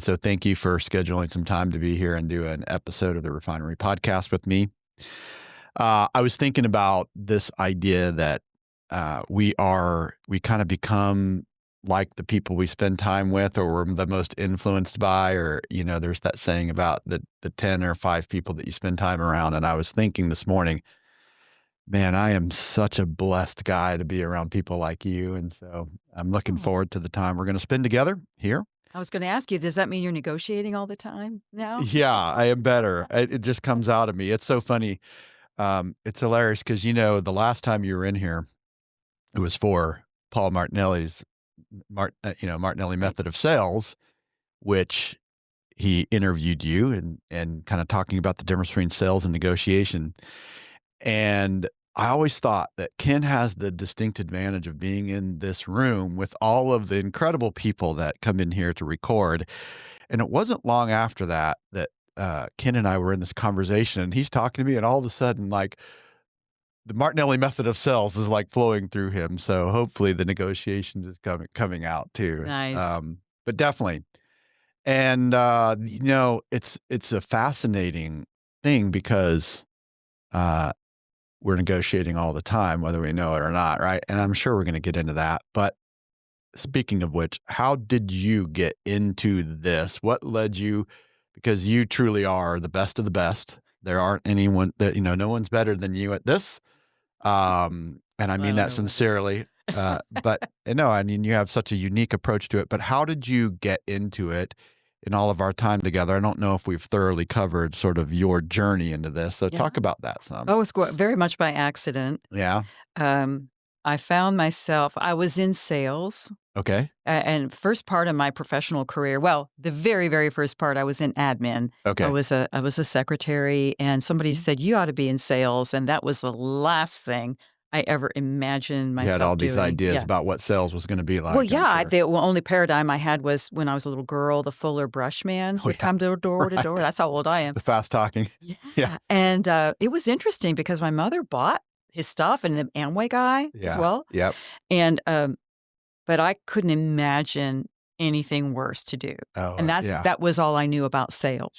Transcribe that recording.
So thank you for scheduling some time to be here and do an episode of the Refinery Podcast with me. I was thinking about this idea that we kind of become like the people we spend time with, or we're the most influenced by, or, there's that saying about the 10 or 5 people that you spend time around. And I was thinking this morning, man, I am such a blessed guy to be around people like you. And so I'm looking Oh, forward to the time we're going to spend together here. I was gonna ask you, does that mean you're negotiating all the time now? Yeah, I am better. It just comes out of me. It's so funny. It's hilarious because, the last time you were in here, it was for Paul Martinelli's Martinelli Right. method of sales, which he interviewed you and kind of talking about the difference between sales and negotiation. And I always thought that Ken has the distinct advantage of being in this room with all of the incredible people that come in here to record. And it wasn't long after that Ken and I were in this conversation, and he's talking to me, and all of a sudden, like, the Martinelli method of sales is like flowing through him. So hopefully the negotiations is coming out too. Nice. But definitely. And it's a fascinating thing because uh we're negotiating all the time, whether we know it or not, right? And I'm sure we're going to get into that. But speaking of which, how did you get into this? What led you? Because you truly are the best of the best. There aren't anyone that, no one's better than you at this. And I Well, I mean don't that know about that. sincerely. But no, I mean, you have such a unique approach to it. But how did you get into it in all of our time together? I don't know if we've thoroughly covered sort of your journey into this. So Yeah. talk about that some. Oh, it's very much by accident. Yeah. Um, I found myself I was in sales, Okay. and first part of my professional career the very, very first part, I was in admin. Okay. I was a secretary, and somebody Mhm. said, "You ought to be in sales," and that was the last thing I ever imagined You had all myself these doing. ideas Yeah. about what sales was going to be Well, like, I'm yeah, sure. the only paradigm I had was when I was a little girl, the Fuller Brush man Oh would yeah. come door to door. Right. That's how old I am. The fast talking. Yeah. Yeah, and, it was interesting because my mother bought his stuff and an Amway guy as Yeah. well, Yep. and, but I couldn't imagine anything worse to do, Oh, and yeah. that was all I knew about sales.